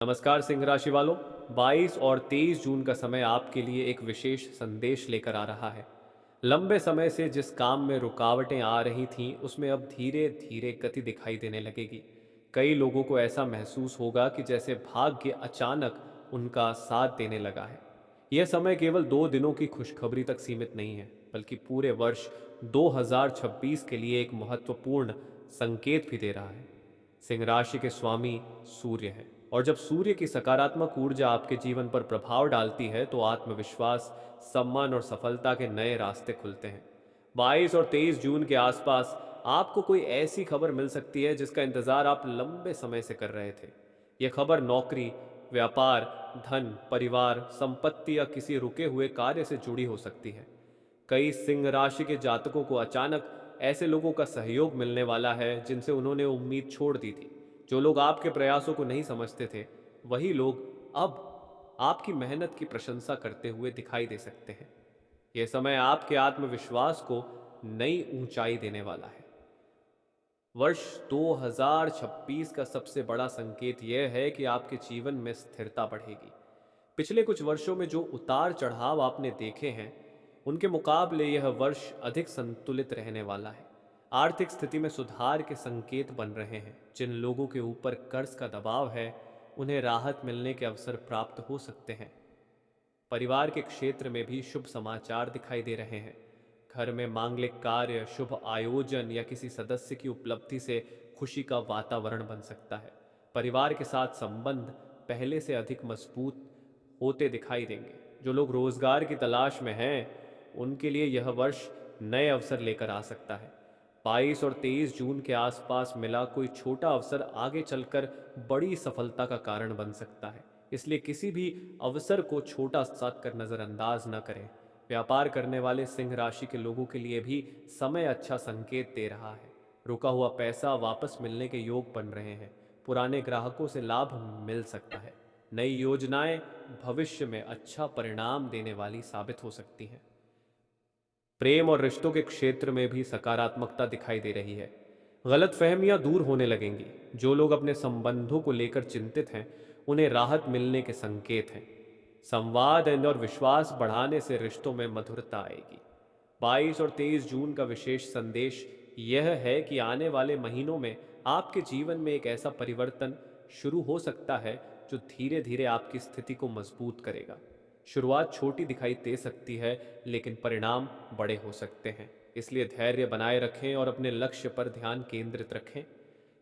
नमस्कार सिंह राशि वालों। 22 और 23 जून का समय आपके लिए एक विशेष संदेश लेकर आ रहा है। लंबे समय से जिस काम में रुकावटें आ रही थीं उसमें अब धीरे धीरे गति दिखाई देने लगेगी। कई लोगों को ऐसा महसूस होगा कि जैसे भाग्य अचानक उनका साथ देने लगा है। यह समय केवल 2 दिनों की खुशखबरी तक सीमित नहीं है, बल्कि पूरे वर्ष 2026 के लिए एक महत्वपूर्ण संकेत भी दे रहा है। सिंह राशि के स्वामी सूर्य है, और जब सूर्य की सकारात्मक ऊर्जा आपके जीवन पर प्रभाव डालती है तो आत्मविश्वास, सम्मान और सफलता के नए रास्ते खुलते हैं। 22 और 23 जून के आसपास आपको कोई ऐसी खबर मिल सकती है जिसका इंतजार आप लंबे समय से कर रहे थे। यह खबर नौकरी, व्यापार, धन, परिवार, संपत्ति या किसी रुके हुए कार्य से जुड़ी हो सकती है। कई सिंह राशि के जातकों को अचानक ऐसे लोगों का सहयोग मिलने वाला है जिनसे उन्होंने उम्मीद छोड़ दी थी। जो लोग आपके प्रयासों को नहीं समझते थे, वही लोग अब आपकी मेहनत की प्रशंसा करते हुए दिखाई दे सकते हैं। यह समय आपके आत्मविश्वास को नई ऊंचाई देने वाला है। वर्ष 2026 का सबसे बड़ा संकेत यह है कि आपके जीवन में स्थिरता बढ़ेगी। पिछले कुछ वर्षों में जो उतार चढ़ाव आपने देखे हैं, उनके मुकाबले यह वर्ष अधिक संतुलित रहने वाला है। आर्थिक स्थिति में सुधार के संकेत बन रहे हैं। जिन लोगों के ऊपर कर्ज का दबाव है, उन्हें राहत मिलने के अवसर प्राप्त हो सकते हैं। परिवार के क्षेत्र में भी शुभ समाचार दिखाई दे रहे हैं। घर में मांगलिक कार्य, शुभ आयोजन या किसी सदस्य की उपलब्धि से खुशी का वातावरण बन सकता है। परिवार के साथ संबंध पहले से अधिक मजबूत होते दिखाई देंगे। जो लोग रोजगार की तलाश में हैं, उनके लिए यह वर्ष नए अवसर लेकर आ सकता है। 22 और 23 जून के आसपास मिला कोई छोटा अवसर आगे चलकर बड़ी सफलता का कारण बन सकता है। इसलिए किसी भी अवसर को छोटा साथ कर नज़रअंदाज न करें। व्यापार करने वाले सिंह राशि के लोगों के लिए भी समय अच्छा संकेत दे रहा है। रुका हुआ पैसा वापस मिलने के योग बन रहे हैं। पुराने ग्राहकों से लाभ मिल सकता है। नई योजनाएं भविष्य में अच्छा परिणाम देने वाली साबित हो सकती हैं। प्रेम और रिश्तों के क्षेत्र में भी सकारात्मकता दिखाई दे रही है। गलत फहमियां दूर होने लगेंगी। जो लोग अपने संबंधों को लेकर चिंतित हैं, उन्हें राहत मिलने के संकेत हैं। संवाद और विश्वास बढ़ाने से रिश्तों में मधुरता आएगी। 22 और 23 जून का विशेष संदेश यह है कि आने वाले महीनों में आपके जीवन में एक ऐसा परिवर्तन शुरू हो सकता है जो धीरे धीरे आपकी स्थिति को मजबूत करेगा। शुरुआत छोटी दिखाई दे सकती है, लेकिन परिणाम बड़े हो सकते हैं। इसलिए धैर्य बनाए रखें और अपने लक्ष्य पर ध्यान केंद्रित रखें।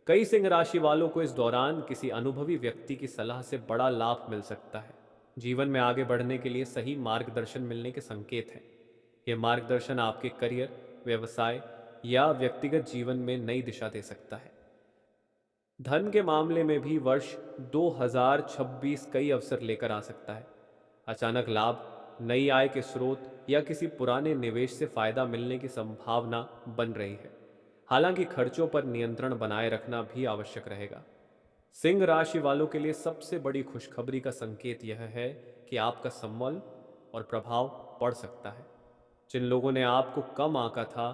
कई सिंह राशि वालों को इस दौरान किसी अनुभवी व्यक्ति की सलाह से बड़ा लाभ मिल सकता है। जीवन में आगे बढ़ने के लिए सही मार्गदर्शन मिलने के संकेत हैं। यह मार्गदर्शन आपके करियर, व्यवसाय या व्यक्तिगत जीवन में नई दिशा दे सकता है। धन के मामले में भी वर्ष 2026 कई अवसर लेकर आ सकता है। अचानक लाभ, नई आय के स्रोत या किसी पुराने निवेश से फायदा मिलने की संभावना बन रही है। हालांकि खर्चों पर नियंत्रण बनाए रखना भी आवश्यक रहेगा। सिंह राशि वालों के लिए सबसे बड़ी खुशखबरी का संकेत यह है कि आपका सम्मान और प्रभाव बढ़ सकता है। जिन लोगों ने आपको कम आंका था,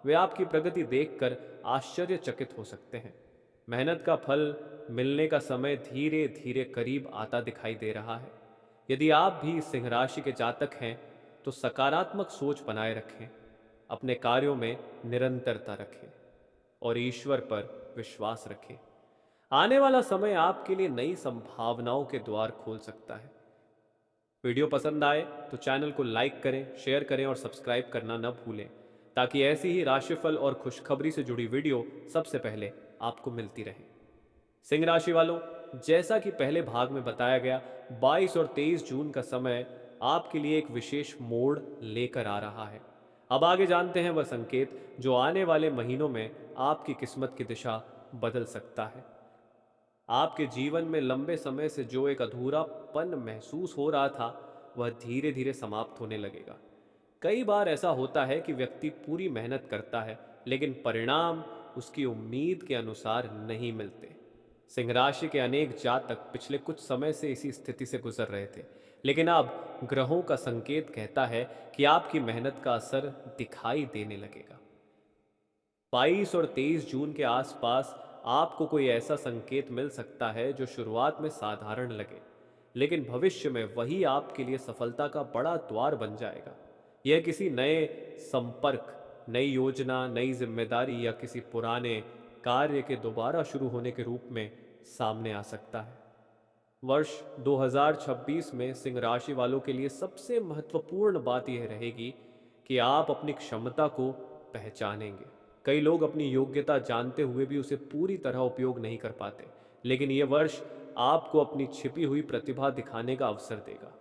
वे आपकी प्रगति देखकर आश्चर्यचकित हो सकते हैं। मेहनत का फल मिलने का समय धीरे धीरे करीब आता दिखाई दे रहा है। यदि आप भी सिंह राशि के जातक हैं, तो सकारात्मक सोच बनाए रखें, अपने कार्यों में निरंतरता रखें और ईश्वर पर विश्वास रखें। आने वाला समय आपके लिए नई संभावनाओं के द्वार खोल सकता है। वीडियो पसंद आए तो चैनल को लाइक करें, शेयर करें और सब्सक्राइब करना न भूलें, ताकि ऐसी ही राशिफल और खुशखबरी से जुड़ी वीडियो सबसे पहले आपको मिलती रहे। सिंह राशि वालों, जैसा कि पहले भाग में बताया गया, 22 और 23 जून का समय आपके लिए एक विशेष मोड़ लेकर आ रहा है। अब आगे जानते हैं वह संकेत जो आने वाले महीनों में आपकी किस्मत की दिशा बदल सकता है। आपके जीवन में लंबे समय से जो एक अधूरापन महसूस हो रहा था, वह धीरे धीरे समाप्त होने लगेगा। कई बार ऐसा होता है कि व्यक्ति पूरी मेहनत करता है, लेकिन परिणाम उसकी उम्मीद के अनुसार नहीं मिलते। सिंह राशि के अनेक जातक पिछले कुछ समय से इसी स्थिति से गुजर रहे थे, लेकिन अब ग्रहों का संकेत कहता है कि आपकी मेहनत का असर दिखाई देने लगेगा। 22 और 23 जून के आसपास आपको कोई ऐसा संकेत मिल सकता है जो शुरुआत में साधारण लगे, लेकिन भविष्य में वही आपके लिए सफलता का बड़ा द्वार बन जाएगा। यह किसी नए संपर्क, नई योजना, नई जिम्मेदारी या किसी पुराने कार्य के दोबारा शुरू होने के रूप में सामने आ सकता है। वर्ष 2026 में सिंह राशि वालों के लिए सबसे महत्वपूर्ण बात यह रहेगी कि आप अपनी क्षमता को पहचानेंगे। कई लोग अपनी योग्यता जानते हुए भी उसे पूरी तरह उपयोग नहीं कर पाते, लेकिन यह वर्ष आपको अपनी छिपी हुई प्रतिभा दिखाने का अवसर देगा।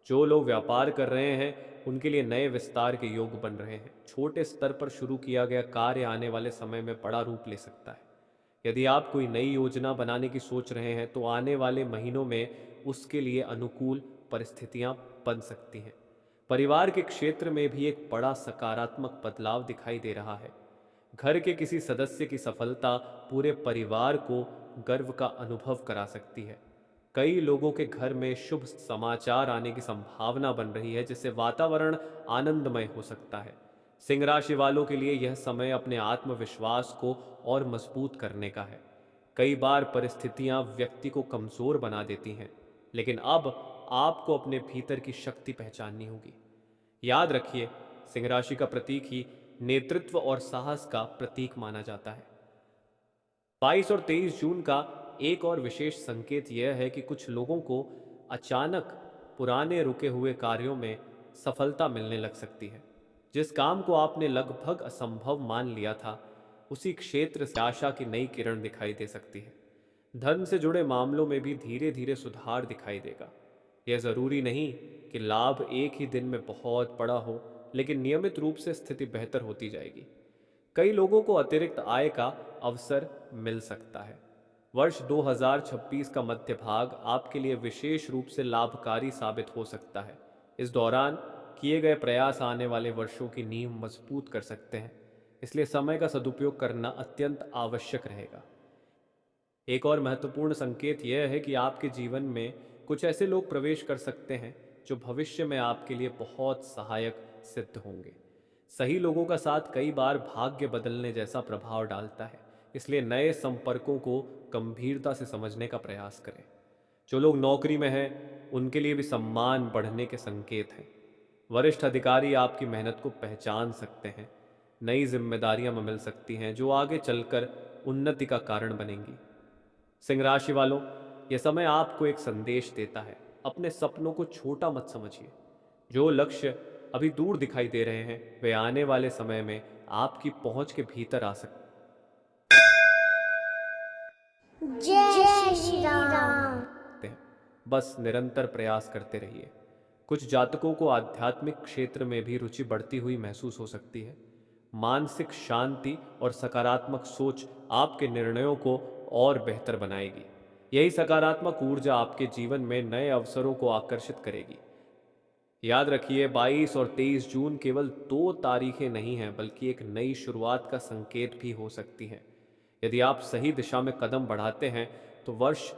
जो लोग व्यापार कर रहे हैं उनके लिए नए विस्तार के योग बन रहे हैं। छोटे स्तर पर शुरू किया गया कार्य आने वाले समय में बड़ा रूप ले सकता है। यदि आप कोई नई योजना बनाने की सोच रहे हैं तो आने वाले महीनों में उसके लिए अनुकूल परिस्थितियां बन सकती हैं। परिवार के क्षेत्र में भी एक बड़ा सकारात्मक बदलाव दिखाई दे रहा है। घर के किसी सदस्य की सफलता पूरे परिवार को गर्व का अनुभव करा सकती है। कई लोगों के घर में शुभ समाचार आने की संभावना बन रही है, जिससे वातावरण आनंदमय हो सकता है। सिंह राशि वालों के लिए यह समय अपने आत्मविश्वास को और मजबूत करने का है। कई बार परिस्थितियां व्यक्ति को कमजोर बना देती हैं, लेकिन अब आपको अपने भीतर की शक्ति पहचाननी होगी। याद रखिए, सिंह राशि का प्रतीक ही नेतृत्व और साहस का प्रतीक माना जाता है। 22 और 23 जून का एक और विशेष संकेत यह है कि कुछ लोगों को अचानक पुराने रुके हुए कार्यों में सफलता मिलने लग सकती है। जिस काम को आपने लगभग असंभव मान लिया था, उसी क्षेत्र से आशा की नई किरण दिखाई दे सकती है। धन से जुड़े मामलों में भी धीरे धीरे सुधार दिखाई देगा। यह जरूरी नहीं कि लाभ एक ही दिन में बहुत बड़ा हो, लेकिन नियमित रूप से स्थिति बेहतर होती जाएगी। कई लोगों को अतिरिक्त आय का अवसर मिल सकता है। वर्ष 2026 का मध्य भाग आपके लिए विशेष रूप से लाभकारी साबित हो सकता है। इस दौरान किए गए प्रयास आने वाले वर्षों की नींव मजबूत कर सकते हैं, इसलिए समय का सदुपयोग करना अत्यंत आवश्यक रहेगा। एक और महत्वपूर्ण संकेत यह है कि आपके जीवन में कुछ ऐसे लोग प्रवेश कर सकते हैं जो भविष्य में आपके लिए बहुत सहायक सिद्ध होंगे। सही लोगों का साथ कई बार भाग्य बदलने जैसा प्रभाव डालता है, इसलिए नए संपर्कों को गंभीरता से समझने का प्रयास करें। जो लोग नौकरी में हैं उनके लिए भी सम्मान बढ़ने के संकेत हैं। वरिष्ठ अधिकारी आपकी मेहनत को पहचान सकते हैं। नई जिम्मेदारियां मिल सकती हैं जो आगे चलकर उन्नति का कारण बनेंगी। सिंह राशि वालों, यह समय आपको एक संदेश देता है। अपने सपनों को छोटा मत समझिए। जो लक्ष्य अभी दूर दिखाई दे रहे हैं वे आने वाले समय में आपकी पहुंच के भीतर आ सकते जय श्री राम। हैं। बस निरंतर प्रयास करते रहिए। कुछ जातकों को आध्यात्मिक क्षेत्र में भी रुचि बढ़ती हुई महसूस हो सकती है। मानसिक शांति और सकारात्मक सोच आपके निर्णयों को और बेहतर बनाएगी। यही सकारात्मक ऊर्जा आपके जीवन में नए अवसरों को आकर्षित करेगी। याद रखिए, 22 और 23 जून केवल 2 तारीखें नहीं हैं, बल्कि एक नई शुरुआत का संकेत भी हो सकती हैं। यदि आप सही दिशा में कदम बढ़ाते हैं तो वर्ष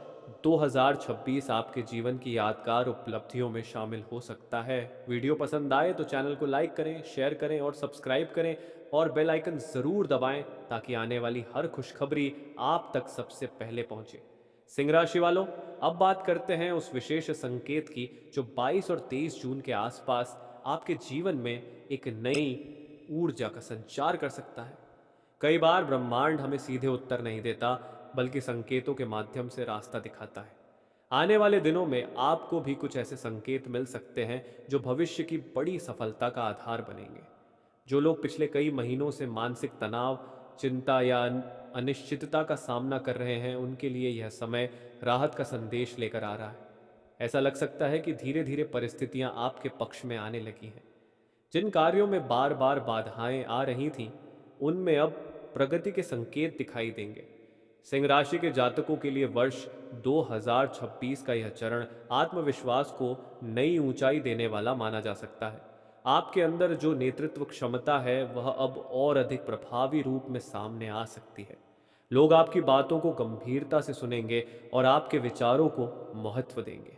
2026 आपके जीवन की यादगार उपलब्धियों में शामिल हो सकता है। वीडियो पसंद आए तो चैनल को लाइक करें, शेयर करें और सब्सक्राइब करें, और बेल आइकन ज़रूर दबाएं ताकि आने वाली हर खुशखबरी आप तक सबसे पहले पहुंचे। सिंह राशि वालों, अब बात करते हैं उस विशेष संकेत की जो 22 और 23 जून के आसपास आपके जीवन में एक नई ऊर्जा का संचार कर सकता है। कई बार ब्रह्मांड हमें सीधे उत्तर नहीं देता, बल्कि संकेतों के माध्यम से रास्ता दिखाता है। आने वाले दिनों में आपको भी कुछ ऐसे संकेत मिल सकते हैं जो भविष्य की बड़ी सफलता का आधार बनेंगे। जो लोग पिछले कई महीनों से मानसिक तनाव, चिंता या अनिश्चितता का सामना कर रहे हैं उनके लिए यह समय राहत का संदेश लेकर आ रहा है। ऐसा लग सकता है कि धीरे धीरे परिस्थितियां आपके पक्ष में आने लगी हैं। जिन कार्यों में बार बार बाधाएं आ रही थीं उनमें अब प्रगति के संकेत दिखाई देंगे। सिंह राशि के जातकों के लिए वर्ष 2026 का यह चरण आत्मविश्वास को नई ऊंचाई देने वाला माना जा सकता है। आपके अंदर जो नेतृत्व क्षमता है वह अब और अधिक प्रभावी रूप में सामने आ सकती है। लोग आपकी बातों को गंभीरता से सुनेंगे और आपके विचारों को महत्व देंगे।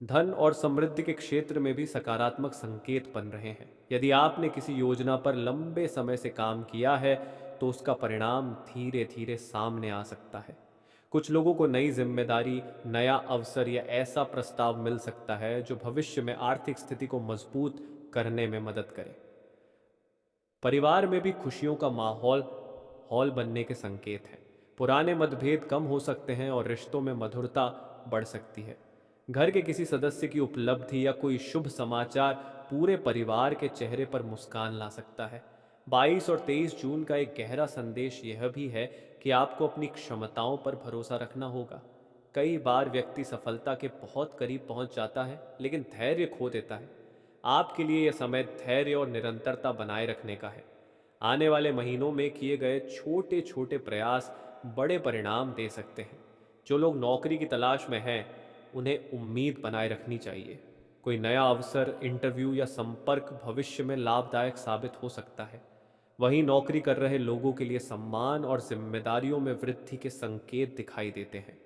धन और समृद्धि के क्षेत्र में भी सकारात्मक संकेत बन रहे हैं। यदि आपने किसी योजना पर लंबे समय से काम किया है तो उसका परिणाम धीरे धीरे सामने आ सकता है। कुछ लोगों को नई जिम्मेदारी, नया अवसर या ऐसा प्रस्ताव मिल सकता है जो भविष्य में आर्थिक स्थिति को मजबूत करने में मदद करे। परिवार में भी खुशियों का माहौल हॉल बनने के संकेत हैं। पुराने मतभेद कम हो सकते हैं और रिश्तों में मधुरता बढ़ सकती है। घर के किसी सदस्य की उपलब्धि या कोई शुभ समाचार पूरे परिवार के चेहरे पर मुस्कान ला सकता है। 22 और 23 जून का एक गहरा संदेश यह भी है कि आपको अपनी क्षमताओं पर भरोसा रखना होगा। कई बार व्यक्ति सफलता के बहुत करीब पहुंच जाता है लेकिन धैर्य खो देता है। आपके लिए यह समय धैर्य और निरंतरता बनाए रखने का है। आने वाले महीनों में किए गए छोटे छोटे प्रयास बड़े परिणाम दे सकते हैं। जो लोग नौकरी की तलाश में हैं, उन्हें उम्मीद बनाए रखनी चाहिए। कोई नया अवसर, इंटरव्यू या संपर्क भविष्य में लाभदायक साबित हो सकता है। वहीं नौकरी कर रहे लोगों के लिए सम्मान और जिम्मेदारियों में वृद्धि के संकेत दिखाई देते हैं।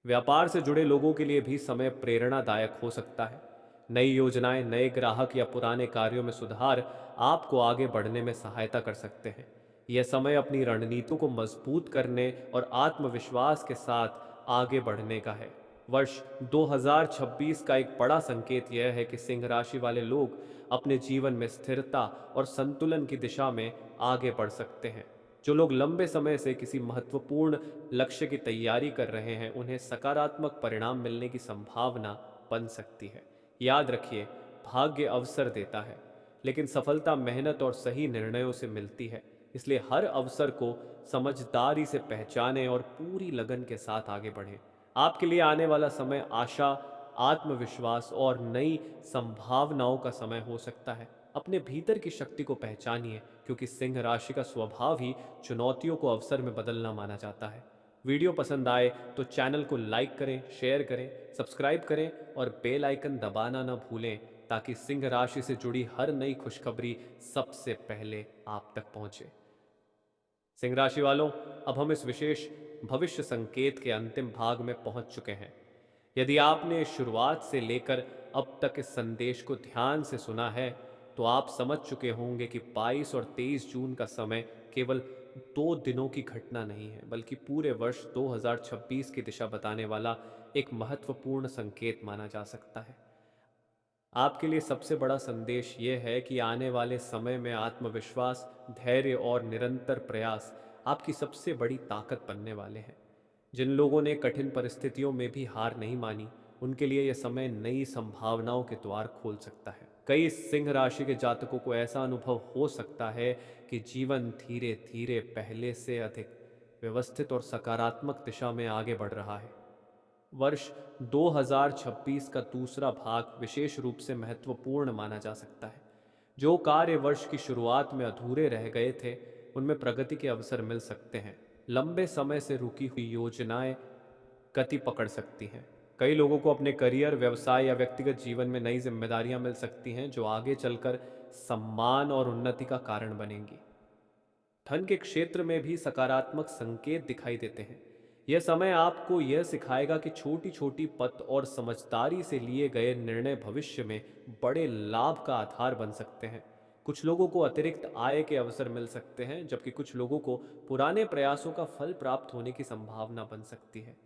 व्यापार से जुड़े लोगों के लिए भी समय प्रेरणादायक हो सकता है। नई योजनाएं, नए ग्राहक या पुराने कार्यों में सुधार आपको आगे बढ़ने में सहायता कर सकते हैं। यह समय अपनी रणनीतियों को मजबूत करने और आत्मविश्वास के साथ आगे बढ़ने का है। वर्ष 2026 का एक बड़ा संकेत यह है कि सिंह राशि वाले लोग अपने जीवन में स्थिरता और संतुलन की दिशा में आगे बढ़ सकते हैं। जो लोग लंबे समय से किसी महत्वपूर्ण लक्ष्य की तैयारी कर रहे हैं, उन्हें सकारात्मक परिणाम मिलने की संभावना बन सकती है। याद रखिए, भाग्य अवसर देता है, लेकिन सफलता मेहनत और सही निर्णयों से मिलती है। इसलिए हर अवसर को समझदारी से पहचानें और पूरी लगन के साथ आगे बढ़ें। आपके लिए आने वाला समय आशा, आत्मविश्वास और नई संभावनाओं का समय हो सकता है। अपने भीतर की शक्ति को पहचानिए, क्योंकि सिंह राशि का स्वभाव ही चुनौतियों को अवसर में बदलना माना जाता है। वीडियो पसंद आए तो चैनल को लाइक करें, शेयर करें, सब्सक्राइब करें और बेल आइकन दबाना न भूलें, ताकि सिंह राशि से जुड़ी हर नई खुशखबरी सबसे पहले आप तक पहुंचे। सिंह राशि वालों, अब हम इस विशेष भविष्य संकेत के अंतिम भाग में पहुंच चुके हैं। यदि आपने शुरुआत से लेकर अब तक इस संदेश को ध्यान से सुना है, तो आप समझ चुके होंगे कि 22 और 23 जून का समय केवल 2 दिनों की घटना नहीं है, बल्कि पूरे वर्ष 2026 की दिशा बताने वाला एक महत्वपूर्ण संकेत माना जा सकता है। आपके लिए सबसे बड़ा संदेश ये है कि आने वाले समय में आत्मविश्वास, धैर्य और निरंतर प्रयास आपकी सबसे बड़ी ताकत बनने वाले हैं। जिन लोगों ने कठिन परिस्थितियों में भी हार नहीं मानी, उनके लिए यह समय नई संभावनाओं के द्वार खोल सकता है। कई सिंह राशि के जातकों को ऐसा अनुभव हो सकता है कि जीवन धीरे धीरे पहले से अधिक व्यवस्थित और सकारात्मक दिशा में आगे बढ़ रहा है। वर्ष 2026 का दूसरा भाग विशेष रूप से महत्वपूर्ण माना जा सकता है। जो कार्य वर्ष की शुरुआत में अधूरे रह गए थे, उनमें प्रगति के अवसर मिल सकते हैं। लंबे समय से रुकी हुई योजनाएं गति पकड़ सकती हैं। कई लोगों को अपने करियर, व्यवसाय या व्यक्तिगत जीवन में नई जिम्मेदारियां मिल सकती हैं, जो आगे चलकर सम्मान और उन्नति का कारण बनेंगी। धन के क्षेत्र में भी सकारात्मक संकेत दिखाई देते हैं। यह समय आपको यह सिखाएगा कि छोटी छोटी पथ और समझदारी से लिए गए निर्णय भविष्य में बड़े लाभ का आधार बन सकते हैं। कुछ लोगों को अतिरिक्त आय के अवसर मिल सकते हैं, जबकि कुछ लोगों को पुराने प्रयासों का फल प्राप्त होने की संभावना बन सकती है।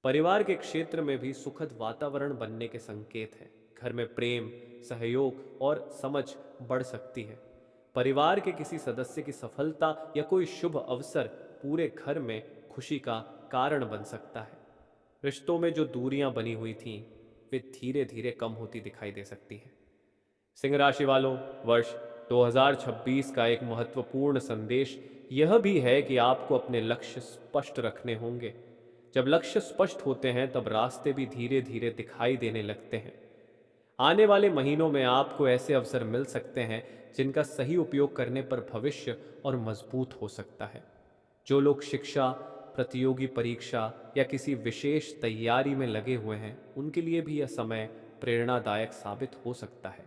परिवार के क्षेत्र में भी सुखद वातावरण बनने के संकेत हैं। घर में प्रेम, सहयोग और समझ बढ़ सकती है। परिवार के किसी सदस्य की सफलता या कोई शुभ अवसर पूरे घर में खुशी का कारण बन सकता है। रिश्तों में जो दूरियां बनी हुई थीं, वे धीरे धीरे कम होती दिखाई दे सकती हैं। सिंह राशि वालों, वर्ष 2026 का एक महत्वपूर्ण संदेश यह भी है कि आपको अपने लक्ष्य स्पष्ट रखने होंगे। जब लक्ष्य स्पष्ट होते हैं, तब रास्ते भी धीरे धीरे दिखाई देने लगते हैं। आने वाले महीनों में आपको ऐसे अवसर मिल सकते हैं जिनका सही उपयोग करने पर भविष्य और मजबूत हो सकता है। जो लोग शिक्षा, प्रतियोगी परीक्षा या किसी विशेष तैयारी में लगे हुए हैं, उनके लिए भी यह समय प्रेरणादायक साबित हो सकता है।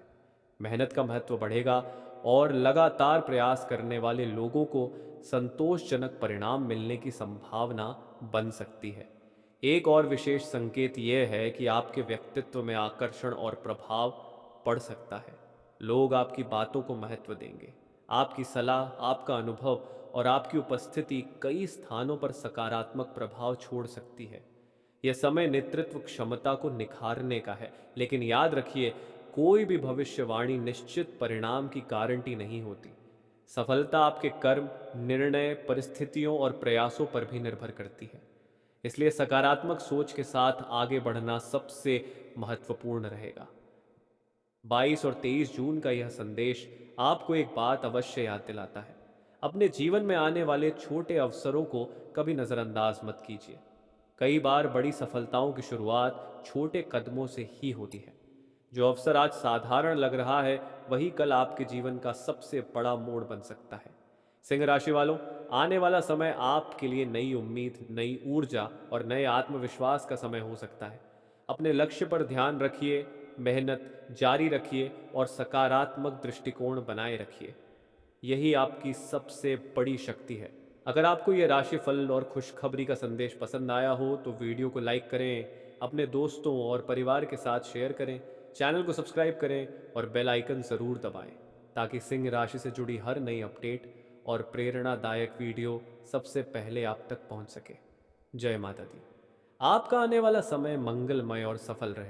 मेहनत का महत्व बढ़ेगा और लगातार प्रयास करने वाले लोगों को संतोषजनक परिणाम मिलने की संभावना बन सकती है। एक और विशेष संकेत यह है कि आपके व्यक्तित्व में आकर्षण और प्रभाव बढ़ सकता है। लोग आपकी बातों को महत्व देंगे, आपकी सलाह, आपका अनुभव और आपकी उपस्थिति कई स्थानों पर सकारात्मक प्रभाव छोड़ सकती है। यह समय नेतृत्व क्षमता को निखारने का है, लेकिन याद रखिए, कोई भी भविष्यवाणी निश्चित परिणाम की गारंटी नहीं होती। सफलता आपके कर्म, निर्णय, परिस्थितियों और प्रयासों पर भी निर्भर करती है। इसलिए सकारात्मक सोच के साथ आगे बढ़ना सबसे महत्वपूर्ण रहेगा। 22 और 23 जून का यह संदेश आपको एक बात अवश्य याद दिलाता है। अपने जीवन में आने वाले छोटे अवसरों को कभी नज़रअंदाज मत कीजिए। कई बार बड़ी सफलताओं की शुरुआत छोटे कदमों से ही होती है। जो अवसर आज साधारण लग रहा है, वही कल आपके जीवन का सबसे बड़ा मोड़ बन सकता है। सिंह राशि वालों, आने वाला समय आपके लिए नई उम्मीद, नई ऊर्जा और नए आत्मविश्वास का समय हो सकता है। अपने लक्ष्य पर ध्यान रखिए, मेहनत जारी रखिए और सकारात्मक दृष्टिकोण बनाए रखिए। यही आपकी सबसे बड़ी शक्ति है। अगर आपको ये राशिफल और खुशखबरी का संदेश पसंद आया हो तो वीडियो को लाइक करें, अपने दोस्तों और परिवार के साथ शेयर करें, चैनल को सब्सक्राइब करें और बेल आइकन ज़रूर दबाएं, ताकि सिंह राशि से जुड़ी हर नई अपडेट और प्रेरणादायक वीडियो सबसे पहले आप तक पहुंच सके। जय माता दी। आपका आने वाला समय मंगलमय और सफल रहे।